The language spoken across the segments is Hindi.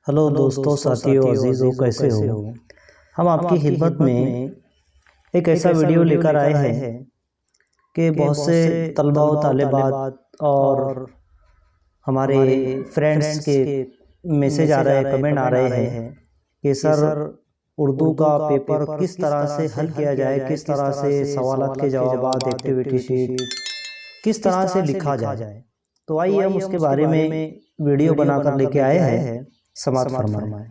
हेलो दोस्तों, साथियों, अजीज़ों, कैसे हो। हम आपकी खिदमत में एक ऐसा वीडियो लेकर आए हैं कि बहुत से तलबा व तालिबात और हमारे फ्रेंड्स के मैसेज आ रहे हैं, कमेंट आ रहे हैं कि सर उर्दू का पेपर किस तरह से हल किया जाए, किस तरह से सवालात के जवाबात, एक्टिविटी शीट किस तरह से लिखा जाए। तो आइए हम उसके बारे में वीडियो बनाकर लेके आए हैं, समात फरमाएं।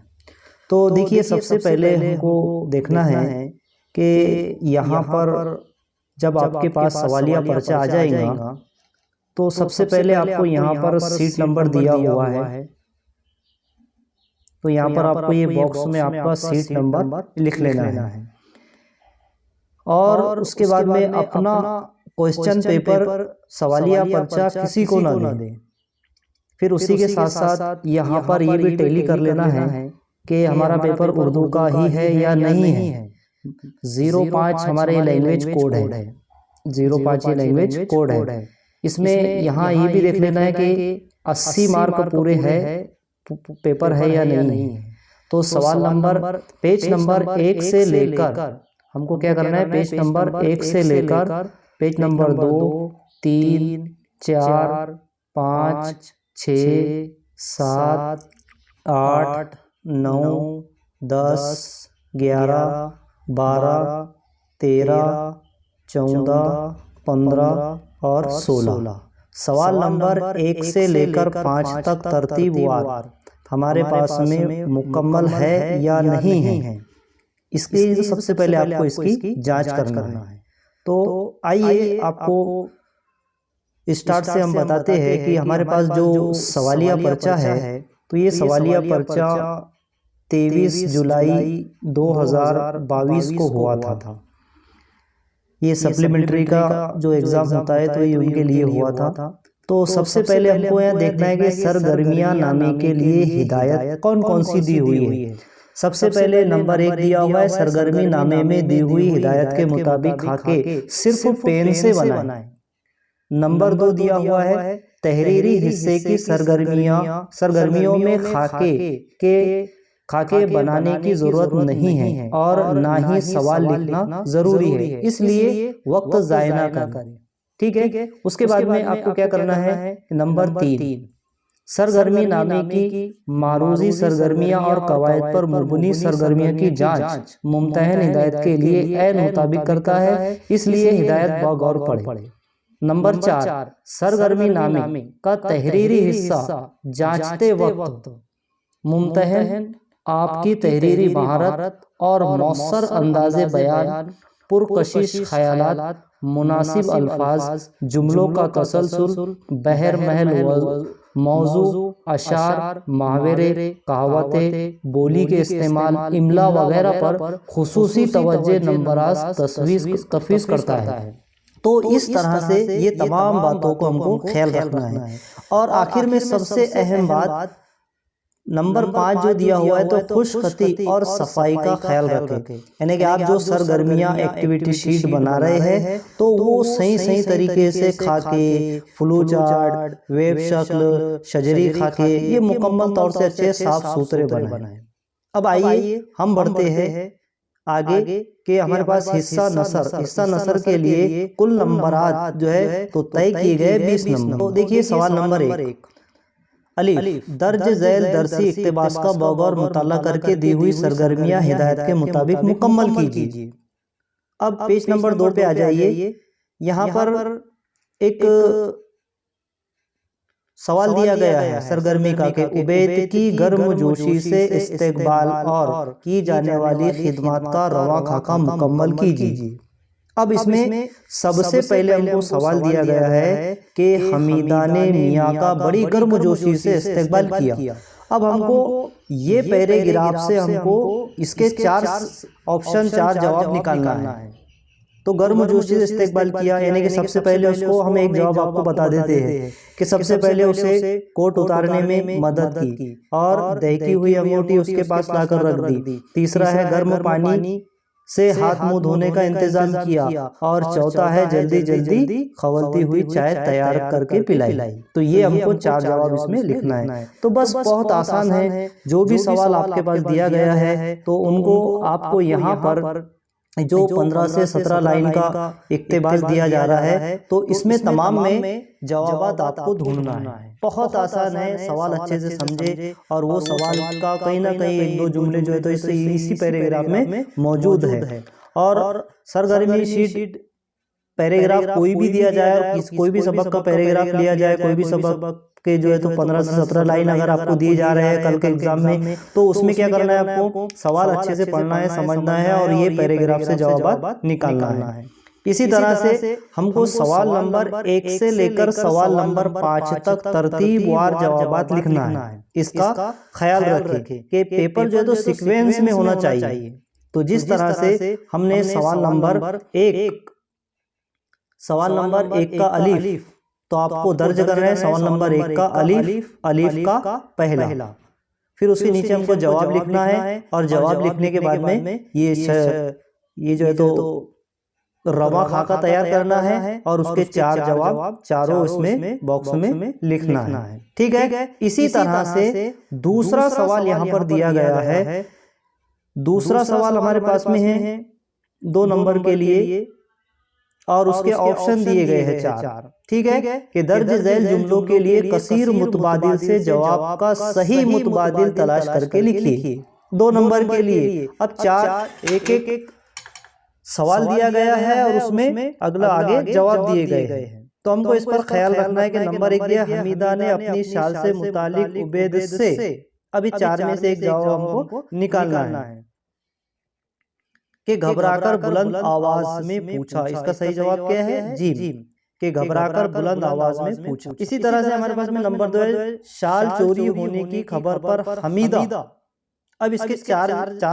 तो देखिए, सबसे पहले हमको देखना है कि यहाँ पर जब आपके पास सवालिया पर्चा आ जाएगा तो सबसे पहले आपको यहाँ पर सीट नंबर दिया हुआ है। तो यहाँ पर आपको ये बॉक्स में आपका सीट नंबर लिख लेना है और उसके बाद में अपना क्वेश्चन पेपर सवालिया पर्चा किसी को ना दें। फिर उसी के साथ साथ यहाँ पर ये भी टैली कर लेना है कि हमारा पेपर उर्दू का ही है या नहीं है। 05 हमारे लैंग्वेज कोड है, 05 ये लैंग्वेज कोड है। इसमें यहाँ ये भी देख लेना है कि 80 मार्क पूरे है पेपर है या नहीं है। तो सवाल नंबर पेज नंबर 1 से लेकर हमको क्या करना है, पेज नंबर 1 से लेकर पेज नंबर 2, 3, 4, 5, 6, 7, 8, 9, 10, 11, 12, 13, 14, 15 और 16 सवाल नंबर 1 से लेकर 5 तक तरतीबवार हमारे पास में मुकम्मल है या नहीं है। इसके लिए सबसे पहले आपको इसकी जांच करना है। तो आइए आपको स्टार्ट से हम बताते हैं कि हमारे पास जो सवालिया पर्चा है, तो ये सवालिया पर्चा 23 जुलाई 2022 को हुआ था। ये सप्लीमेंट्री का जो एग्ज़ाम होता है तो ये उनके लिए हुआ था। तो सबसे पहले हमको यह देखना है कि सरगर्मियाँ नामे के लिए हिदायत कौन कौन सी दी हुई है। सबसे पहले नंबर 1 दिया हुआ है, सरगर्मी नामे में दी हुई हिदायत के मुताबिक खाके सिर्फ पेन से बनाएं। नंबर 2 दिया हुआ है, तहरीरी हिस्से की सरगर्मियों में खाके बनाने की जरूरत नहीं है और ना ही सवाल लिखना जरूरी है, इसलिए वक्त ज़ाया ना करें। ठीक है। उसके बाद में आपको क्या करना है, नंबर 3 सरगर्मी नामे की मारूजी सरगर्मियां और कवायद पर मुबनी सरगर्मियों की जांच मुमतहन हिदायत के लिए ऐन मुताबिक करता है, इसलिए हिदायत बगौर पढ़े। नंबर 4 सरगर्मी नामे का तहरीरी हिस्सा जांचते वक्त मुमतहन आपकी तहरीरी महारत और मौसर अंदाज़े बयान, पुरकशिश ख़यालात, मुनासिब अल्फाज, जुमलों का तसलसल, बहर महल मौजू, अशार, मुहावरे, कहावतें, बोली के इस्तेमाल, इमला वगैरह पर खुसूसी तवज्जो नंबरास तफवीज़ करता है। तो इस तरह से ये तमाम बातों को हमको ख्याल रखना है। और आखिर में सबसे अहम बात नंबर 5 जो दिया हुआ है, तो खुशखती और सफाई का ख्याल रखें। यानी कि आप जो सरगर्मियाँ एक्टिविटी शीट बना रहे हैं तो वो सही तरीके से खाके, फ्लू चार्ट, वेब शक्ल, शजरी खाके ये मुकम्मल तौर से अच्छे साफ सुथरे बनाएं। अब आइए हम बढ़ते हैं आगे कि हमारे पास हिस्सा नसर के लिए कुल नंबरात जो है तो तय किए गए 20 नंबर। तो देखिए सवाल नंबर 1, अलिफ दर्ज झैल दरसी इक्तिबास का बगौर मुताला करके दी हुई सरगर्मियां हिदायत के मुताबिक मुकम्मल कीजिए। अब पेज नंबर 2 पे आ जाइए। यहाँ पर एक सवाल दिया गया है सरगर्मी का कि उबैद की गर्मजोशी से इस्तेकबाल और की जाने वाली खिदमत का रवा खाका मुकम्मल कीजिए। अब इसमें सबसे पहले हमको सवाल दिया गया है कि हमीदा ने मियाँ का बड़ी गर्मजोशी से इस्तेकबाल किया। अब हमको ये पैराग्राफ से हमको इसके 4 ऑप्शन 4 जवाब निकालना है। तो गर्मजोशी से इस्तेकबाल किया यानी कि सबसे पहले उसको हम एक जवाब आपको बता देते हैं कि सबसे पहले उसे कोट उतारने में मदद की और दहकी हुई अंगूठी उसके पास लाकर रख दी। तीसरा है गर्म पानी से हाथ मुंह धोने का इंतजाम किया, और चौथा है जल्दी जल्दी खवलती हुई चाय तैयार करके पिलाई। तो ये हमको 4 जवाब इसमें लिखना है। तो बस बहुत आसान है, जो भी सवाल आपके पास दिया गया है तो उनको आपको यहाँ पर जो 15 से 17 लाइन का इक्तेबास दिया जा रहा है, तो इसमें तमाम में जवाब आपको ढूंढना है। बहुत आसान है, सवाल अच्छे से समझे और वो सवाल का कहीं ना कहीं 1-2 जुमले जो है तो इसी पैराग्राफ में मौजूद है। और सरगर्मी शीट पैराग्राफ कोई भी दिया जाए, कोई भी सबक का पैराग्राफ लिया जाए, कोई भी सबक के जो है तो 15 से 17 लाइन अगर आपको दिए जा रहे हैं कल के एग्जाम में, तो उसमें क्या करना है, आपको सवाल अच्छे से पढ़ना है, समझना है और ये पैराग्राफ से जवाब निकालना है। इसी तरह से हमको सवाल नंबर 1 से लेकर सवाल नंबर 5 तक तरतीबवार जवाबात लिखना है। इसका ख्याल रखें कि पेपर जो है तो सीक्वेंस में होना चाहिए। तो जिस तरह से हमने सवाल नंबर 1 का अलीफ, तो आपको दर्ज करना है सवाल नंबर 1 का अलीफ का पहला, फिर उसके नीचे हमको जवाब लिखना है और जवाब लिखने के बाद में ये जो है तो रवा खाका तैयार करना है और उसके 4 जवाब चारों इसमें बॉक्स में लिखना है। ठीक है। इसी तरह से दूसरा सवाल यहाँ पर दिया गया है। दूसरा सवाल हमारे पास में है 2 नंबर के लिए और उसके ऑप्शन दिए गए हैं 4। ठीक है कि दर्ज झैल जुमलों के लिए कसीर मुतबादिल से जवाब का सही मुतबादिल तलाश करके लिखिए। 2 नंबर के लिए अब 4 एक सवाल दिया गया है और उसमें अगला आगे जवाब दिए गए हैं। तो हमको इस पर ख्याल रखना है कि नंबर 1 दिया, हमीदा ने अपनी शाल से मुतालिक उबैद से, अभी 4 में से एक जवाब हमको निकालना है कि घबराकर बुलंद आवाज में पूछा। इसका सही जवाब क्या है, जीम, कि घबराकर बुलंद आवाज में पूछा। इसी तरह से हमारे पास में नंबर 2 है, शाल चोरी होने की खबर पर हमीदा। अब इसके चार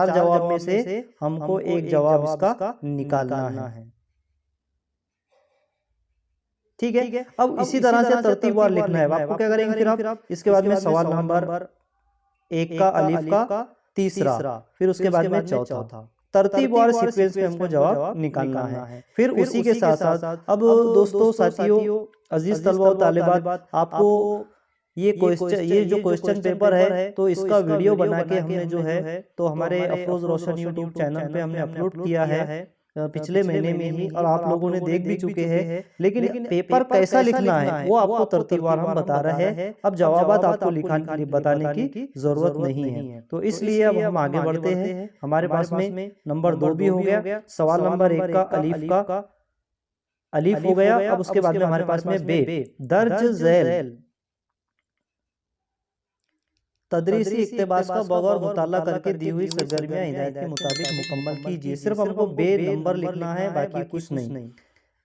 जवाब में से हमको एक जवाब इसका निकालना है। ठीक है। अब इसी तरह से तरतीबवार लिखना है। आपको क्या करेंगे फिर आप इसके बाद में सवाल नंबर 1 का अलीफ का तीसरा, फिर उसके बाद में चौथा, तरतीबवार सीक्वेंस में हमको जवाब निकालना है। फिर उसी के साथ साथ अब दोस्तों, साथियों, अजीज तलबा और तालिबात, आपको ये जो क्वेश्चन पेपर है तो इसका वीडियो बना के हमने जो है तो हमारे अफरोज रोशन यूट्यूब चैनल पे हमने अपलोड किया है पिछले महीने में ही, और आप लोगों ने देख भी चुके हैं। लेकिन पेपर कैसा लिखना है वो आपको तरतीबवार हम बता रहे हैं। अब जवाबात आपको बताने की जरूरत नहीं है। तो इसलिए अब हम आगे बढ़ते हैं। हमारे पास में नंबर 2 भी हो गया, सवाल नंबर 1 का अलीफ हो गया। अब उसके बाद में हमारे पास में बे, दर्ज झैल तदरीसी इक्तिबास का बगौर मुताला करके दी हुई सरगर्मियां हिदायत के मुताबिक मुकम्मल कीजिए। सिर्फ हमको बे नंबर लिखना है, बाकी कुछ नहीं।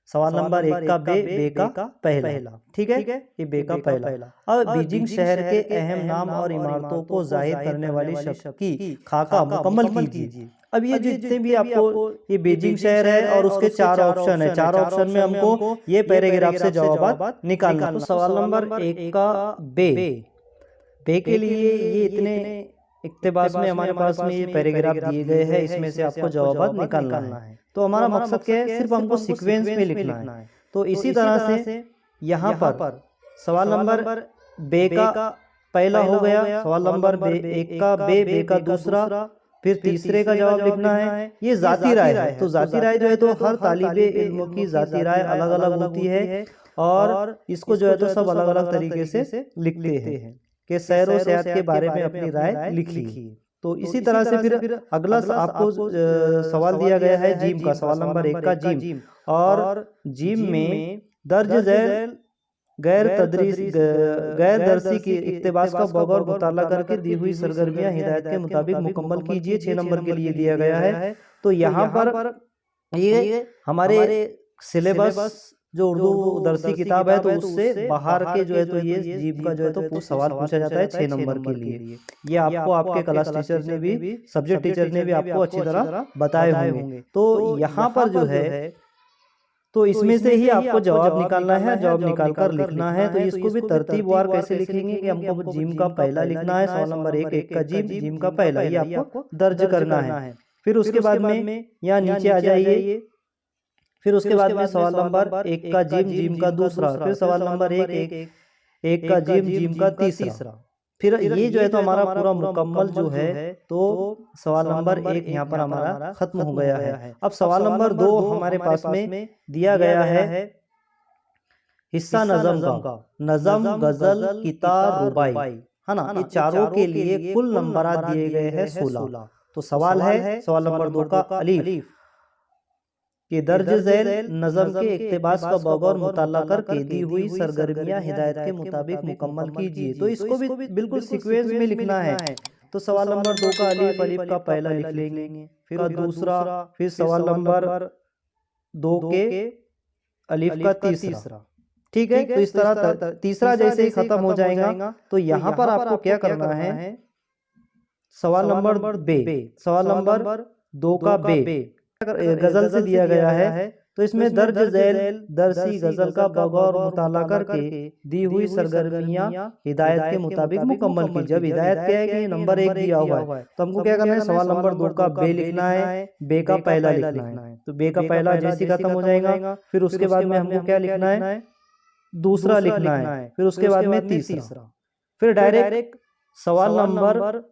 सवाल नंबर 1 का बे का पहला। ठीक है, ये बे का पहला। अब बीजिंग शहर के अहम नाम और इमारतों को जाहिर करने वाली शब्द की खाका मुकम्मल कीजिए। अब ये जितने भी आपको ये बीजिंग शहर है और उसके 4 ऑप्शन है, 4 ऑप्शन में हमको ये पैराग्राफ से जवाब निकालना। तो सवाल नंबर 1 का बे के लिए ये इतने इक्तिबास में हमारे पास में ये पैराग्राफ दिए गए हैं, इसमें से आपको जवाब निकालना है। तो हमारा मकसद क्या है, सिर्फ हमको सीक्वेंस में लिखना है। तो इसी तरह से यहाँ पर सवाल नंबर बे का पहला हो गया, सवाल नंबर 1 का बे का दूसरा, फिर तीसरे का जवाब लिखना है। ये जाती राय है, तो जाती राय जो है तो हर तालिबे इल्म की जाती राय अलग अलग होती है और इसको जो है तो सब अलग अलग तरीके से लिखते हैं कि सैर व सेहत के बारे में अपनी राय लिखी। तो इसी तरह से फिर अगला आपको सवाल दिया गया है जीम का, सवाल नंबर 1 का जीम, और जीम में दर्ज झैल गैर दर्सी की इक्तिबास का बगौर मुताला करके दी हुई सरगर्मियां हिदायत के मुताबिक मुकम्मल कीजिए। 6 नंबर के लिए दिया गया है। तो यहाँ पर ये हमारे सिलेबस जो उर्दू दरसी किताब है तो उससे बाहर के जो है तो ये जीव का जो है तो सवाल पूछा जाता है 6 नंबर के लिए। ये आपको आपके क्लास टीचर ने भी, सब्जेक्ट टीचर ने भी आपको अच्छी तरह बताए होंगे। तो यहाँ पर जो है तो इसमें से ही आपको जवाब निकालना है, जवाब निकालकर लिखना है। तो इसको भी तरतीबवार कैसे लिखेंगे कि हमको जीम का पहला लिखना है, सवाल नंबर 1 का जीम का पहला, ये आपको दर्ज करना है। फिर उसके बाद में यहाँ नीचे आ जाइए। फिर उसके बाद में सवाल नंबर 1 का जिम, जिम का दूसरा, फिर सवाल नंबर 1 का जिम, जिम का तीसरा। फिर ये जो है तो हमारा पूरा मुकम्मल जो है तो सवाल नंबर 1 यहाँ पर हमारा खत्म हो गया है। अब सवाल नंबर 2 हमारे पास में दिया गया है हिस्सा नज़म का, नज़म, गजल, किताब, रुबाई, है ना। ये चारों के लिए कुल नंबरात दिए गए हैं 16। तो सवाल है सवाल नंबर 2 का अलीफ कि दर्ज झैल नज़म के इक्तिबास का बगौर मुताला करके दी हुई सरगर्मियां हिदायत के मुताबिक मुकम्मल कीजिए। तो इसको भी बिल्कुल सीक्वेंस में लिखना है। तो सवाल नंबर 2 का अलीफ, अलीफ का पहला लिख लेंगे, फिर दूसरा, फिर सवाल नंबर 2 के अलीफ का तीसरा। ठीक है, तो इस तरह तीसरा जैसे ही खत्म हो जाएगा तो यहाँ पर आपको क्या करना है, सवाल नंबर बे, सवाल नंबर 2 का बे गजल से दिया गया है। तो इसमें दर्ज झैल दरसी गजल का बगौर मुताला करके दी हुई सरगर्मियां हिदायत के मुताबिक मुकम्मल की। जब हिदायत क्या है कि नंबर 1 दिया हुआ है तो हमको क्या करना है, सवाल नंबर 2 का बे लिखना है, बे का पहला लिखना है। तो बे का पहला जैसे ही खत्म हो जाएगा फिर उसके बाद में हमको क्या लिखना है, दूसरा लिखना है, फिर उसके बाद में तीसरा, फिर डायरेक्ट सवाल नंबर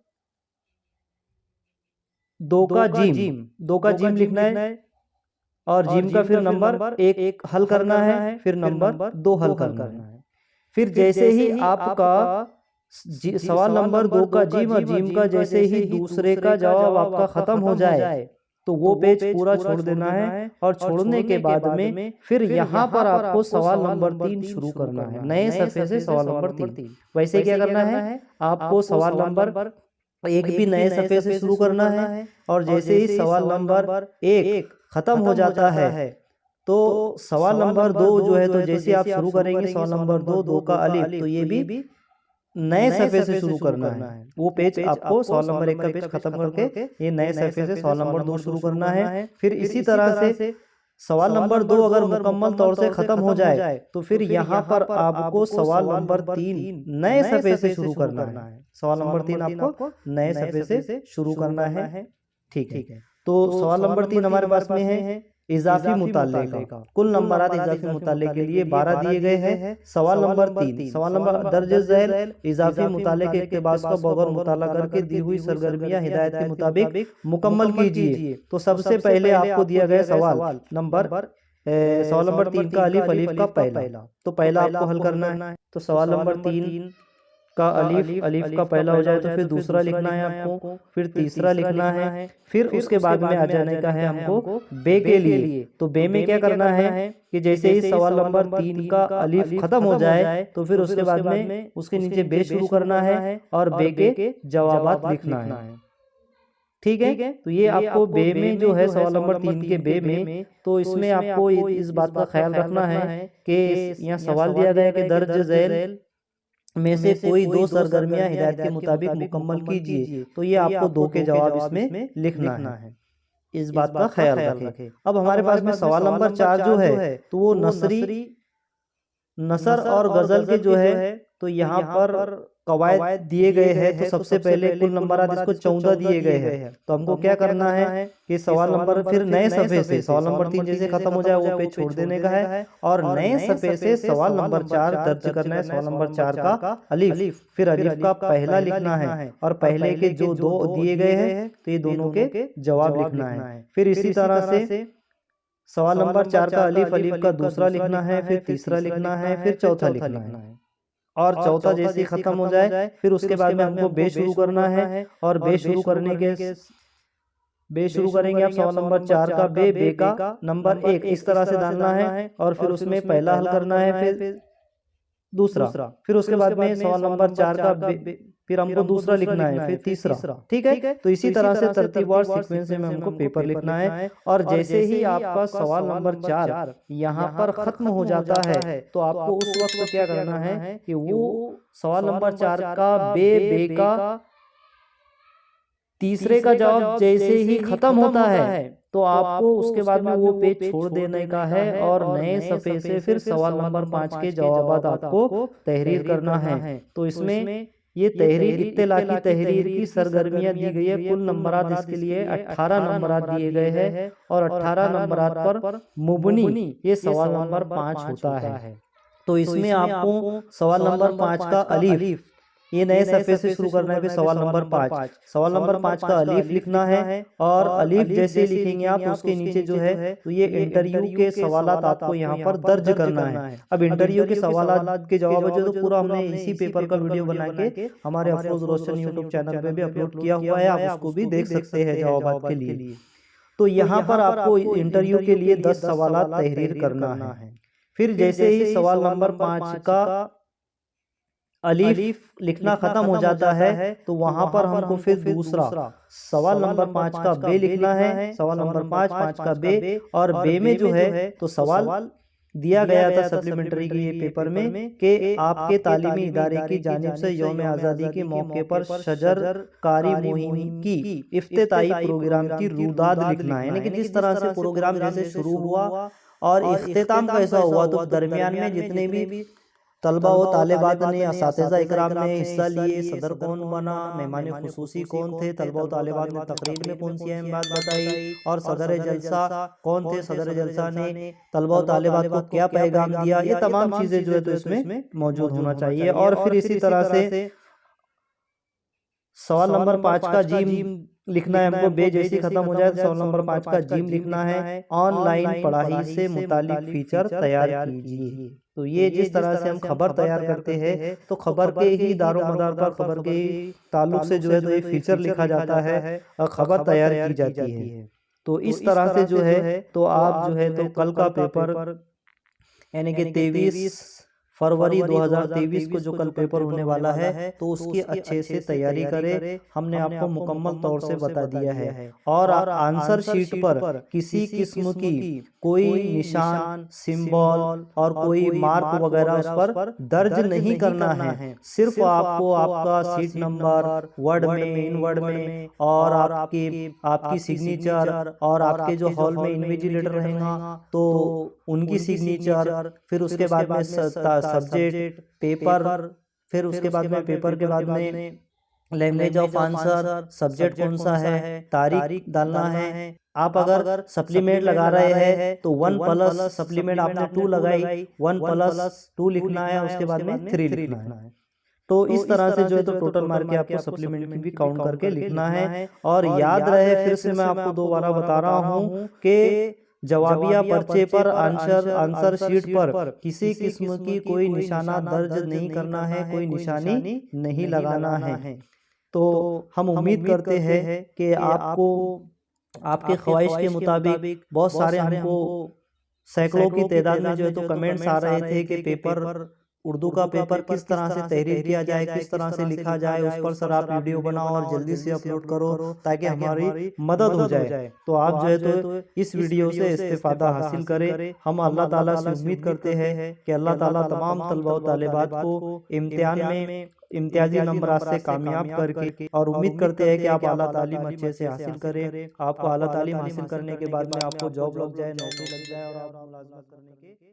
2 का जिम, 2 का जिम लिखना है और जिम का फिर नंबर 1 हल करना है, फिर नंबर 2 हल करना है। फिर जैसे ही आपका सवाल नंबर 2 का जिम और जिम का जैसे ही दूसरे का जवाब आपका खत्म हो जाए तो वो पेज पूरा छोड़ देना है। और छोड़ने के बाद में फिर यहाँ पर आपको सवाल नंबर 3 शुरू करना है, नए सफ़े से सवाल नंबर 3। वैसे क्या करना है, आपको सवाल नंबर 1 भी नए सफ़े से शुरू करना है और जैसे ही सवाल नंबर 1 खत्म हो जाता है तो सवाल नंबर 2 जो है तो जैसे आप शुरू करेंगे सवाल नंबर 2 का अलीफ, तो ये भी नए सफ़े से शुरू करना है। वो पेज आपको सवाल नंबर 1 का पेज खत्म करके ये नए सफ़े से सवाल नंबर 2 शुरू करना है। फिर इसी तरह से सवाल नंबर 2 अगर मुकम्मल तौर से खत्म हो जाए तो फिर यहाँ पर आपको सवाल नंबर 3 नए सफ़े से शुरू करना है। सवाल नंबर 3 आपको नए सफ़े से शुरू करना है। ठीक है, तो सवाल नंबर 3 हमारे पास में है इजाफी मुताले का। कुल नंबरात इजाफी मुताले के लिए 12 दिए गए हैं। सवाल नंबर 3, सवाल नंबर दर्ज झैल इजाफी मुताले के इक्तिबास का बगौर मुताला करके दी हुई सरगर्मियां हिदायत के मुताबिक मुकम्मल कीजिए। तो सबसे पहले आपको दिया गया सवाल नंबर 3 का अलीफ, अलीफ का पहला, तो पहला आपको हल करना है। तो सवाल नंबर 3 का अलीफ, अलीफ का पहला हो जाए तो फिर दूसरा लिखना है आपको, फिर तीसरा लिखना है, फिर उसके बाद में आ जाने का है हमको बे के लिए। तो बे में क्या करना है कि जैसे ही सवाल नंबर 3 का अलीफ खत्म हो जाए तो फिर उसके बाद में उसके नीचे बे शुरू करना है और बे के जवाबात लिखना है। ठीक है, तो ये आपको बे में जो है सवाल नंबर 3 के बे में, तो इसमें आपको इस बात का ख्याल रखना है कि यहाँ सवाल दिया गया है कि दर्ज झैल में से कोई 2 सरगर्मियां हिदायत के मुताबिक मुकम्मल कीजिए। तो ये आपको 2 के जवाब इसमें लिखना है, इस बात का ख्याल रखें। अब हमारे पास में सवाल नंबर 4 जो है तो वो नसर और गजल के जो है तो यहाँ पर कवायद दिए गए हैं। तो सबसे पहले कुल नंबरात इसको 14 दिए गए हैं। तो हमको क्या करना है कि सवाल नंबर फिर नए सफ़े से सवाल नंबर 3 जैसे खत्म हो जाए वो पेज छोड़ देने का है और नए सफ़े से सवाल नंबर 4 दर्ज करना है। सवाल नंबर 4 का अलीफ, फिर अलीफ का पहला लिखना है और पहले के जो 2 दिए गए हैं तो ये दोनों के जवाब लिखना है। फिर इसी तरह से सवाल नंबर 4 का अलीफ, अलीफ का दूसरा लिखना है, फिर तीसरा लिखना है, फिर चौथा लिखना है और चौथा जैसे ही खत्म हो जाए फिर उसके बाद में हमको बे शुरू करना है और बे शुरू करने के बे शुरू करेंगे आप सवाल नंबर 4 का बे, बे का नंबर 1 इस तरह से डालना है और फिर उसमें पहला हल करना है, फिर दूसरा, फिर उसके बाद में सवाल नंबर 4 का फिर हमको दूसरा लिखना है, फिर तीसरा। ठीक है, तो इसी तरह से तरतीबवार सीक्वेंस में हमको पेपर लिखना है। और जैसे ही आपका सवाल नंबर 4 यहाँ पर खत्म हो जाता है तो आपको उस वक्त क्या करना है कि वो सवाल नंबर 4 का बे का तीसरे का जवाब जैसे ही खत्म होता है तो आपको उसके बाद में वो पेज छोड़ देने का है और नए सफ़े से फिर सवाल नंबर 5 के जवाबात आपको तहरीर करना है। तो इसमें ये तहरीर इत्तेलाकी तहरीर की सरगर्मियां दी गई है। कुल नंबरात इसके लिए 18 नंबरात दिए गए हैं और 18 नंबरात पर मुबनी ये सवाल नंबर 5 होता है। तो इसमें आपको सवाल नंबर 5 का अलीफ, ये नए सफ़े से शुरू करना है। फिर सवाल नंबर 5, सवाल नंबर 5 का अलीफ लिखना है और अलीफ जैसे लिखेंगे आप उसके नीचे जो है तो ये इंटरव्यू के सवालात आपको यहाँ पर दर्ज करना है। अब इंटरव्यू के सवालात के जवाब जो तो पूरा हमने इसी पेपर का वीडियो बना के हमारे अफरोज रोशन यूट्यूब चैनल पे भी अपलोड किया हुआ है, आप उसको भी देख सकते हैं जवाब के लिए। तो यहाँ पर आपको इंटरव्यू के लिए 10 सवालात तहरीर करना है। फिर जैसे ही सवाल नंबर 5 का अलीफ लिखना खत्म हो जाता है तो वहां पर हमको फिर दूसरा सवाल नंबर 5 का बे लिखना है। सवाल नंबर 5 का बे, और बे में जो है तो सवाल दिया गया था सप्लीमेंट्री की ये पेपर में कि आपके तालीमी इदारे की जानिब से यौम आज़ादी के मौके पर शजरकारी मुहिम की इफ्तिताई प्रोग्राम की रुदाद लिखना है। यानी कि जिस तरह से प्रोग्राम जैसे शुरू हुआ और इख्तिताम कैसा हुआ, तो दरमियान में जितने भी तलबा व तालिबात ने, असातिज़ा इकराम ने हिस्सा लिए, सदर कौन बना, मेहमान खुसूसी कौन थे, तलबा व तालिबात ने तकरीर में कौन सी अहम बात बताई, और सदर जलसा कौन थे, सदर जलसा ने तलबा व तालिबात को क्या पैगाम दिया, ये तमाम चीज़ें जो है तो इसमें मौजूद होना चाहिए। और फिर इसी तरह से सवाल नंबर 5 का जीम लिखना है हमको। बे जैसी खत्म हो जाए तो सवाल नंबर 5 का जीम लिखना है। ऑनलाइन पढ़ाई से मुतालिक फीचर तैयार कीजिए। तो ये जिस तरह से हम खबर तैयार करते हैं तो खबर के ही दारो मदार पर, खबर के ही ताल्लुक से जो है तो ये फीचर लिखा जाता है और खबर तैयार की जाती है। तो इस तरह से जो है तो आप जो है तो कल का पेपर यानी कि 23 फरवरी 2023 को जो कल पेपर होने वाला है तो उसकी अच्छे से तैयारी करें। हमने आपको मुकम्मल तौर से बता दिया है। और आंसर शीट पर किसी किस्म की कोई निशान, सिंबल और कोई मार्क वगैरह उस पर दर्ज नहीं करना है। सिर्फ आपको आपका सीट नंबर वर्ड में, इन वर्ड में, और आपकी सिग्नेचर और आपके जो हॉल में इन्विजिलेटर रहेगा तो उनकी सिग्नेचर, फिर उसके बाद में सब्जेक्ट पेपर, फिर उसके बाद में पेपर के बाद में लैंग्वेज ऑफ आंसर, सब्जेक्ट कौन सा है, तारीख डालना है। आप अगर सप्लीमेंट लगा रहे हैं तो 1 प्लस सप्लीमेंट आपने 2 लगाई, 1 प्लस 2 लिखना है, उसके बाद में 3 लिखना है। तो इस तरह से जो है तो टोटल मार्क के आपको सप्लीमेंट में भी काउंट करके लिखना है। और याद रहे, फिर से मैं आपको दोबारा बता रहा हूँ कि जवाबिया पर्चे पर, आंसर शीट पर किसी किस्म की कोई निशाना दर्ज नहीं करना है, कोई निशानी नहीं लगाना है। तो हम उम्मीद करते हैं कि आपको आपके ख्वाहिश के मुताबिक बहुत सारे हमको सैकड़ों की तादाद में जो है तो कमेंट्स आ रहे थे कि पेपर उर्दू का पेपर किस तरह से तहरीर किया जाए, किस तरह से लिखा जाए, उस पर सर आप वीडियो बनाओ और जल्दी से अपलोड करो ताकि हमारी मदद हो जाए। तो आप जो है तो इस वीडियो से इस्तेफादा हासिल करें। हम अल्लाह ताला से उम्मीद करते हैं कि अल्लाह ताला तमाम तलबा व तालिबात को इम्तिहान में इम्तियाजी नंबरात से कामयाब करके, और उम्मीद करते हैं कि आप आला तालीम अच्छे से हासिल करें। आपको आला तालीम हासिल करने के बाद में आपको जॉब लग जाए, नौकरी लग जाए और आप मुलाजमत करने के